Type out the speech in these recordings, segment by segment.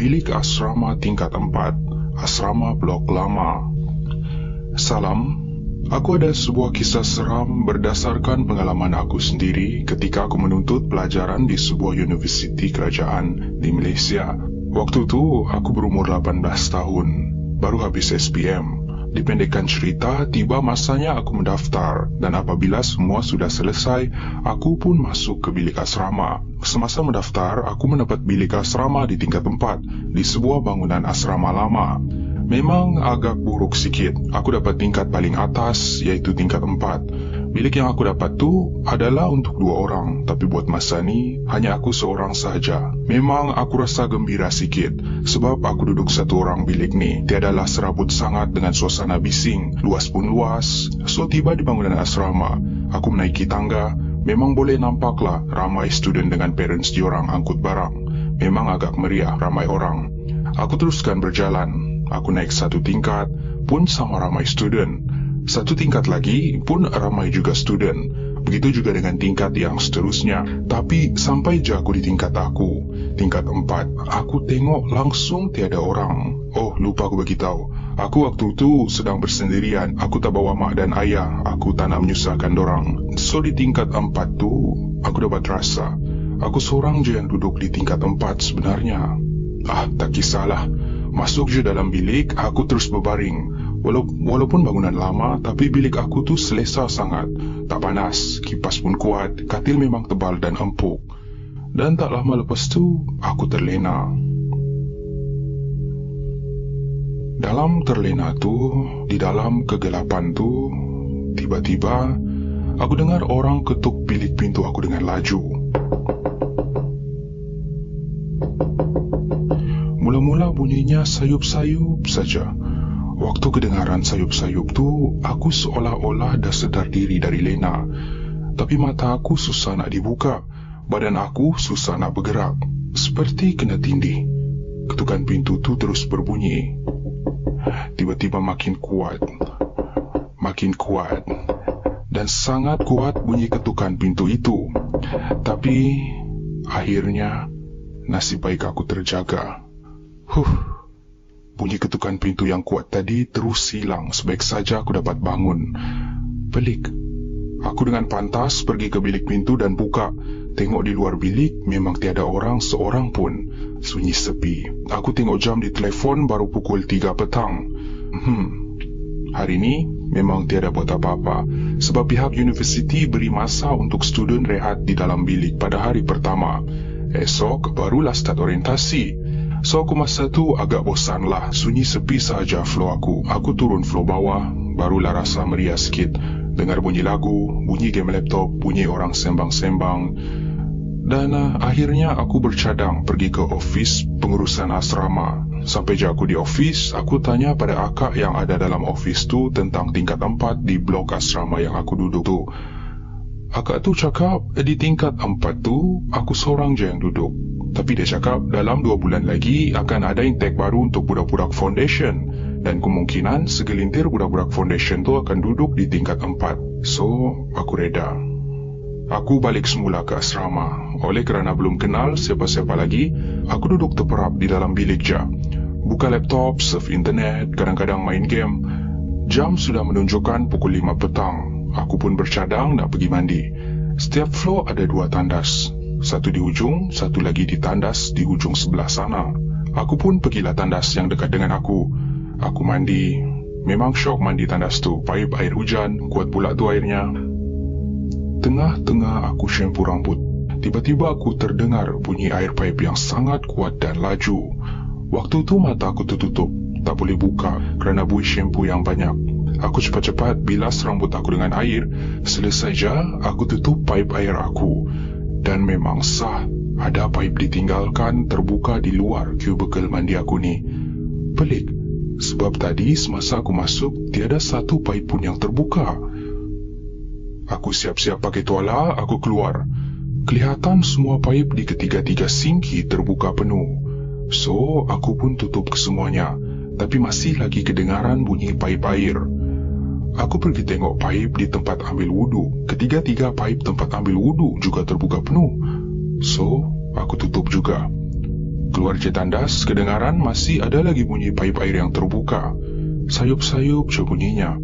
bilik asrama tingkat 4, asrama blok lama. Salam, aku ada sebuah kisah seram berdasarkan pengalaman aku sendiri ketika aku menuntut pelajaran di sebuah universiti kerajaan di Malaysia. Waktu itu aku berumur 18 tahun, baru habis SPM. Dipendekkan cerita, tiba masanya aku mendaftar, dan apabila semua sudah selesai, aku pun masuk ke bilik asrama. Semasa mendaftar, aku mendapat bilik asrama di tingkat 4, di sebuah bangunan asrama lama. Memang agak buruk sikit, aku dapat tingkat paling atas, iaitu tingkat 4. Bilik yang aku dapat tu adalah untuk 2 orang, tapi buat masa ni, hanya aku seorang sahaja. Memang aku rasa gembira sikit, sebab aku duduk satu orang bilik ni. Tiadalah serabut sangat dengan suasana bising, luas pun luas. So tiba di bangunan asrama, aku menaiki tangga. Memang boleh nampaklah ramai student dengan parents diorang angkut barang. Memang agak meriah, ramai orang. Aku teruskan berjalan. Aku naik satu tingkat, pun sama ramai student. Satu tingkat lagi pun ramai juga student. Begitu juga dengan tingkat yang seterusnya. Tapi sampai je aku di tingkat aku, tingkat 4, aku tengok langsung tiada orang. Oh, lupa aku beritahu. Aku waktu itu sedang bersendirian. Aku tak bawa mak dan ayah. Aku tak nak menyusahkan dorang. So di tingkat 4 tu, aku dapat rasa aku seorang je yang duduk di tingkat 4 sebenarnya. Tak kisahlah. Masuk je dalam bilik, aku terus berbaring. Walaupun bangunan lama, tapi bilik aku tu selesa sangat. Tak panas, kipas pun kuat, katil memang tebal dan empuk. Dan tak lama lepas tu, aku terlena. Dalam terlena tu, di dalam kegelapan tu, tiba-tiba, aku dengar orang ketuk bilik pintu aku dengan laju. Mula-mula bunyinya sayup-sayup saja. Waktu kedengaran sayup-sayup tu, aku seolah-olah dah sedar diri dari lena. Tapi mata aku susah nak dibuka, badan aku susah nak bergerak, seperti kena tindih. Ketukan pintu tu terus berbunyi. Tiba-tiba makin kuat, dan sangat kuat bunyi ketukan pintu itu. Tapi akhirnya nasib baik aku terjaga. Bunyi ketukan pintu yang kuat tadi terus hilang sebaik saja aku dapat bangun. Pelik. Aku dengan pantas pergi ke bilik pintu dan buka. Tengok di luar bilik memang tiada orang seorang pun. Sunyi sepi. Aku tengok jam di telefon baru pukul 3 petang. Hari ni memang tiada buat apa-apa. Sebab pihak universiti beri masa untuk student rehat di dalam bilik pada hari pertama. Esok barulah start orientasi. So aku masa tu agak bosan lah. Sunyi sepi sahaja flow aku. Aku turun flow bawah, barulah rasa meriah sikit. Dengar bunyi lagu, bunyi game laptop, bunyi orang sembang-sembang. Dan akhirnya aku bercadang pergi ke ofis pengurusan asrama. Sampai je aku di ofis, aku tanya pada akak yang ada dalam ofis tu tentang tingkat 4 di blok asrama yang aku duduk tu. Akak tu cakap di tingkat 4 tu aku seorang je yang duduk. Tapi dia cakap dalam 2 bulan lagi akan ada intake baru untuk budak-budak foundation. Dan kemungkinan segelintir budak-budak foundation tu akan duduk di tingkat 4. So, aku reda. Aku balik semula ke asrama. Oleh kerana belum kenal siapa-siapa lagi, aku duduk terperap di dalam bilik je. Buka laptop, surf internet, kadang-kadang main game. Jam sudah menunjukkan pukul 5 petang. Aku pun bercadang nak pergi mandi. Setiap floor ada 2 tandas. Satu di hujung, satu lagi di tandas di hujung sebelah sana. Aku pun pergilah tandas yang dekat dengan aku. Aku mandi. Memang syok mandi tandas tu. Paip air hujan, kuat pula tu airnya. Tengah-tengah aku shampoo rambut. Tiba-tiba aku terdengar bunyi air paip yang sangat kuat dan laju. Waktu tu mata aku tertutup. Tak boleh buka kerana bui shampoo yang banyak. Aku cepat-cepat bilas rambut aku dengan air. Selesai je, aku tutup paip air aku. Dan memang sah, ada paip ditinggalkan terbuka di luar kubikel mandi aku ni. Pelik, sebab tadi semasa aku masuk, tiada satu paip pun yang terbuka. Aku siap-siap pakai tuala, aku keluar. Kelihatan semua paip di ketiga-tiga sinki terbuka penuh. So, aku pun tutup kesemuanya. Tapi masih lagi kedengaran bunyi paip air. Aku pergi tengok paip di tempat ambil wudu. Ketiga-tiga paip tempat ambil wudu juga terbuka penuh. So, aku tutup juga. Keluar je tandas, kedengaran masih ada lagi bunyi paip air yang terbuka. Sayup-sayup je bunyinya.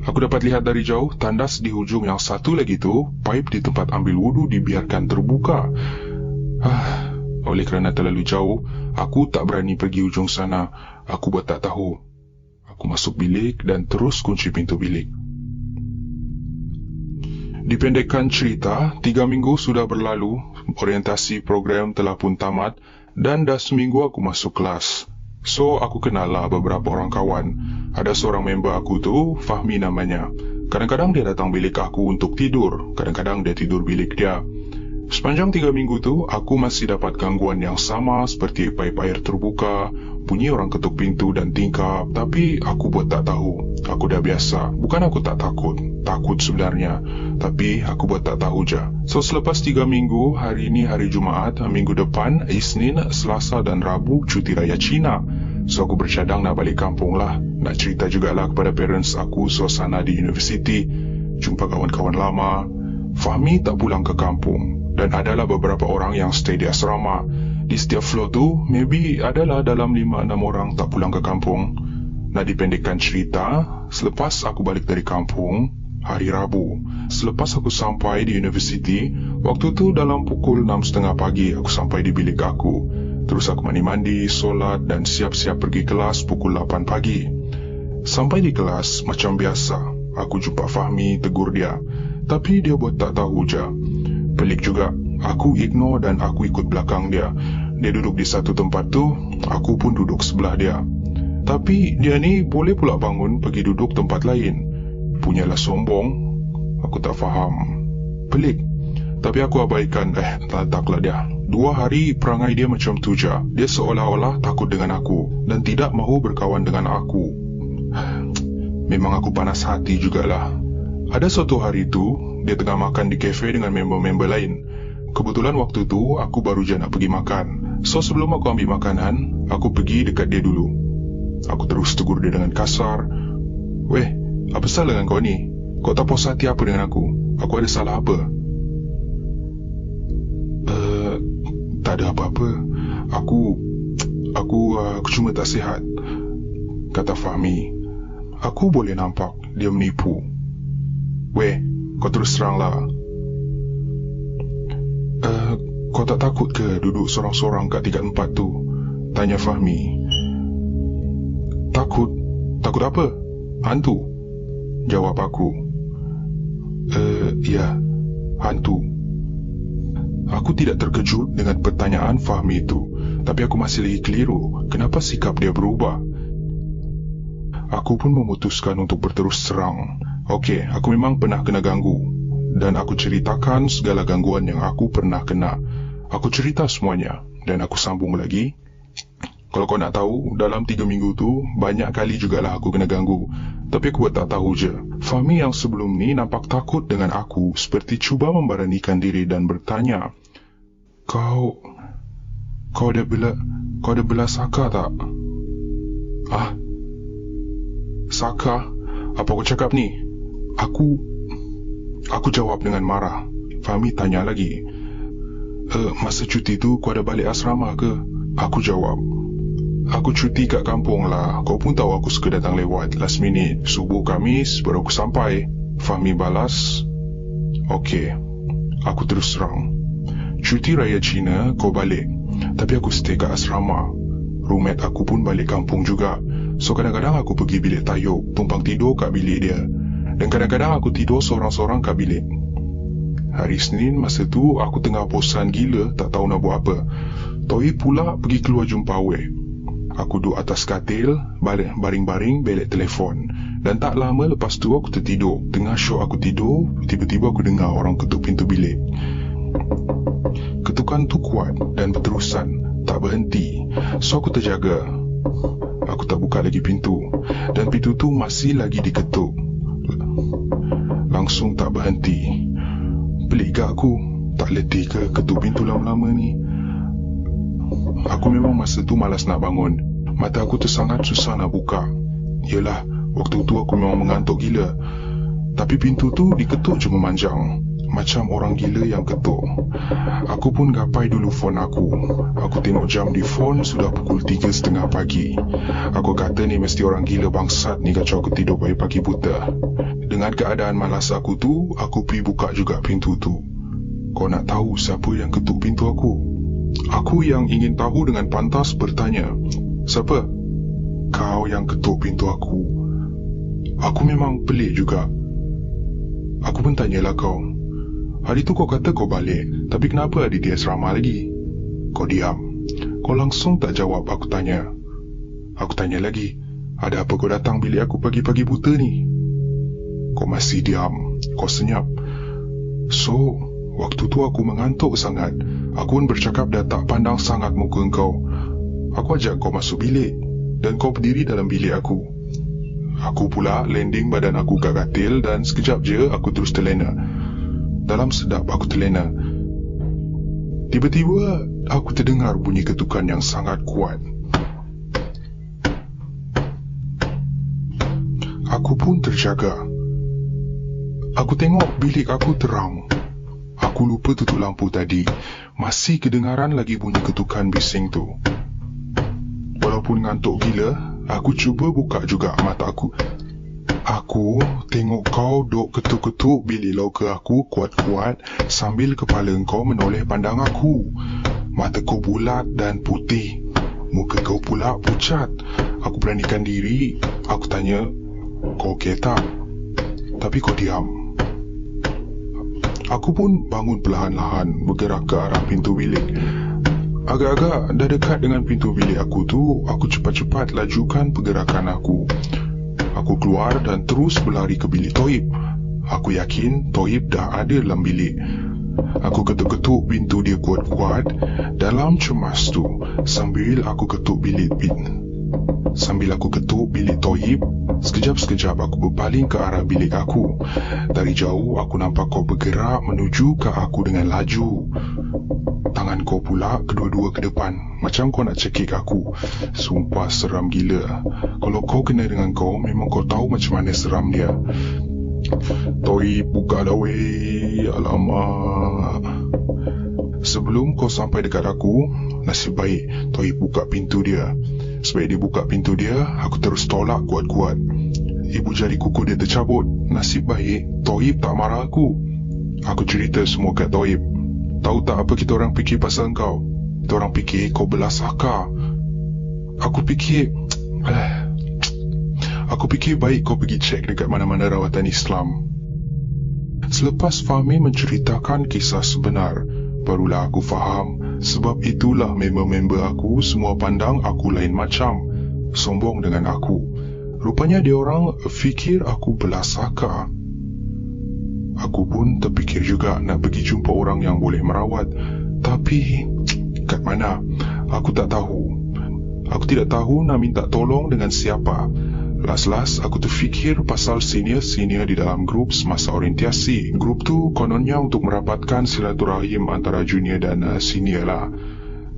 Aku dapat lihat dari jauh, tandas di hujung yang satu lagi tu, paip di tempat ambil wudu dibiarkan terbuka. Oleh kerana terlalu jauh, aku tak berani pergi hujung sana. Aku buat tak tahu. Aku masuk bilik dan terus kunci pintu bilik. Dipendekkan cerita, 3 minggu sudah berlalu, orientasi program telah pun tamat dan dah seminggu aku masuk kelas. So, aku kenal lah beberapa orang kawan. Ada seorang member aku tu, Fahmi namanya. Kadang-kadang dia datang bilik aku untuk tidur, kadang-kadang dia tidur bilik dia. Sepanjang 3 minggu tu, aku masih dapat gangguan yang sama seperti paip air terbuka, bunyi orang ketuk pintu dan tingkap, tapi aku buat tak tahu. Aku dah biasa. Bukan aku tak takut. Takut sebenarnya. Tapi aku buat tak tahu je. So, selepas 3 minggu, hari ini hari Jumaat, minggu depan, Isnin, Selasa dan Rabu, cuti raya Cina. So, aku bercadang nak balik kampung lah. Nak cerita jugalah kepada parents aku suasana di universiti. Jumpa kawan-kawan lama. Fahmi tak pulang ke kampung. Dan adalah beberapa orang yang stay di asrama. Di setiap floor tu, maybe adalah dalam 5-6 orang tak pulang ke kampung. Nak dipendekkan cerita, selepas aku balik dari kampung, hari Rabu. Selepas aku sampai di universiti, waktu tu dalam pukul 6.30 pagi aku sampai di bilik aku. Terus aku mandi-mandi, solat dan siap-siap pergi kelas pukul 8 pagi. Sampai di kelas, macam biasa, aku jumpa Fahmi, tegur dia. Tapi dia buat tak tahu je. Pelik juga, aku ignore dan aku ikut belakang dia. Dia duduk di satu tempat tu, aku pun duduk sebelah dia. Tapi dia ni boleh pula bangun pergi duduk tempat lain. Punyalah sombong, aku tak faham. Pelik. Tapi aku abaikan, taklah dia. 2 hari perangai dia macam tu je. Dia seolah-olah takut dengan aku dan tidak mahu berkawan dengan aku. Memang aku panas hati jugalah. Ada suatu hari tu, dia tengah makan di kafe dengan member-member lain. Kebetulan waktu tu, aku baru je nak pergi makan. So, sebelum aku ambil makanan, aku pergi dekat dia dulu. Aku terus tegur dia dengan kasar. Weh, apa salah dengan kau ni? Kau tak puas hati apa dengan aku? Aku ada salah apa? Tak ada apa-apa. Aku cuma tak sihat, kata Fahmi. Aku boleh nampak dia menipu. Weh, kau terus teranglah. Kau tak takut ke duduk sorang-sorang kat tingkat 4 tu? Tanya Fahmi. Takut? Takut apa? Hantu? Jawab aku. Ya, hantu. Aku tidak terkejut dengan pertanyaan Fahmi itu, tapi aku masih lagi keliru. Kenapa sikap dia berubah? Aku pun memutuskan untuk berterus terang. Okey, aku memang pernah kena ganggu. Dan aku ceritakan segala gangguan yang aku pernah kena. Aku cerita semuanya. Dan aku sambung lagi. Kalau kau nak tahu, dalam 3 minggu tu, banyak kali jugalah aku kena ganggu. Tapi aku buat tak tahu je. Fahmi yang sebelum ni nampak takut dengan aku, seperti cuba memberanikan diri dan bertanya, Kau ada belah Saka tak? Saka? Apa kau cakap ni? Aku jawab dengan marah. Fahmi tanya lagi. Masa cuti tu kau ada balik asrama ke? Aku jawab. Aku cuti kat kampung lah. Kau pun tahu aku suka datang lewat last minute. Subuh Khamis baru aku sampai. Fahmi balas. Okey. Aku terus terang. Cuti raya Cina kau balik. Tapi aku stay kat asrama. Roommate aku pun balik kampung juga. So kadang-kadang aku pergi bilik Tayyub, tumpang tidur kat bilik dia. Dan kadang-kadang aku tidur seorang-seorang kat bilik. Hari Senin masa tu aku tengah bosan gila, tak tahu nak buat apa. Toi pula pergi keluar jumpa Wei. Aku duduk atas katil, baring-baring belik telefon. Dan tak lama lepas tu aku tertidur. Tengah syok aku tidur, tiba-tiba aku dengar orang ketuk pintu bilik. Ketukan tu kuat dan berterusan, tak berhenti. So aku terjaga. Aku tak buka lagi pintu. Dan pintu tu masih lagi diketuk. Langsung tak berhenti. Pelik gak aku? Tak letih ke ketuk pintu lama-lama ni? Aku memang masa tu malas nak bangun. Mata aku tu sangat susah nak buka. Yelah, waktu tu aku memang mengantuk gila. Tapi pintu tu diketuk je memanjang. macam orang gila yang ketuk. Aku pun gapai dulu phone aku. Aku tengok jam di phone sudah pukul 3:30 pagi. Aku kata ni mesti orang gila bangsat ni kacau aku tidur pagi buta. Dengan keadaan malas aku tu, aku pergi buka juga pintu tu. Kau nak tahu siapa yang ketuk pintu aku? Aku yang ingin tahu dengan pantas bertanya, "Siapa?" "Kau yang ketuk pintu aku." Aku memang pelik juga. Aku pun tanyalah kau, "Hari tu kau kata kau balik, tapi kenapa adik dia asrama lagi?" Kau diam. Kau langsung tak jawab aku tanya. Aku tanya lagi, "Ada apa kau datang bilik aku pagi-pagi buta ni?" Kau masih diam. Kau senyap. So, waktu tu aku mengantuk sangat. Aku pun bercakap dah tak pandang sangat muka kau. Aku ajak kau masuk bilik dan kau berdiri dalam bilik aku. Aku pula landing badan aku kat katil dan sekejap je aku terus terlena. Dalam sedap aku terlena. Tiba-tiba aku terdengar bunyi ketukan yang sangat kuat. Aku pun terjaga. Aku tengok bilik aku terang. Aku lupa tutup lampu tadi. Masih kedengaran lagi bunyi ketukan bising tu. Walaupun ngantuk gila, aku cuba buka juga mata aku. Aku tengok kau duk ketuk-ketuk bilik loker aku kuat-kuat sambil kepala kau menoleh pandang aku. Mata kau bulat dan putih. Muka kau pula pucat. Aku beranikan diri. Aku tanya, "Kau okey tak?" Tapi kau diam. Aku pun bangun perlahan-lahan bergerak ke arah pintu bilik. Agak-agak dah dekat dengan pintu bilik aku tu, aku cepat-cepat lajukan pergerakan aku. Aku keluar dan terus berlari ke bilik Toib. Aku yakin Toib dah ada dalam bilik. Aku ketuk-ketuk pintu dia kuat-kuat dalam cemas tu sambil aku ketuk bilik Toib. Sekejap-sekejap aku berpaling ke arah bilik aku. Dari jauh aku nampak kau bergerak menuju ke aku dengan laju. Tangan kau pula kedua-dua ke depan, macam kau nak cekik aku. Sumpah seram gila. Kalau kau kena dengan kau, memang kau tahu macam mana seram dia. "Toib, buka dah weh. Alamak." Sebelum kau sampai dekat aku, nasib baik Toib buka pintu dia. Sebab dia buka pintu dia, aku terus tolak kuat-kuat. Ibu jari kuku dia tercabut. Nasib baik Toib tak marah aku. Aku cerita semua kat Toib. "Tahu tak apa kita orang fikir pasal kau? Kita orang fikir kau belasaka." Aku fikir baik kau pergi cek dekat mana-mana rawatan Islam. Selepas Fahmi menceritakan kisah sebenar, barulah aku faham. Sebab itulah member-member aku semua pandang aku lain macam, sombong dengan aku. Rupanya diorang fikir aku belasaka. Aku pun terfikir juga nak pergi jumpa orang yang boleh merawat. Tapi kat mana? Aku tak tahu. Aku tidak tahu nak minta tolong dengan siapa. Las-las aku terfikir pasal senior-senior di dalam grup semasa orientasi. Grup tu kononnya untuk merapatkan silaturahim antara junior dan senior lah.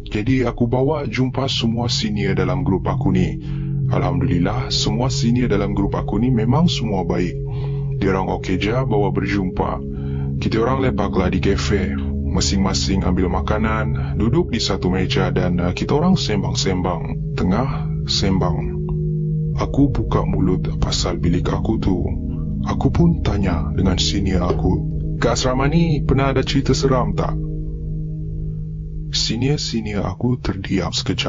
Jadi aku bawa jumpa semua senior dalam grup aku ni. Alhamdulillah, semua senior dalam grup aku ni memang semua baik. Diorang okey je bawa berjumpa. Kita orang lepaklah di kafe. Masing-masing ambil makanan, duduk di satu meja dan kita orang sembang-sembang. Tengah sembang, aku buka mulut pasal bilik aku tu. Aku pun tanya dengan senior aku, "Kat asrama ni pernah ada cerita seram tak?" Senior-senior aku terdiam sekejap.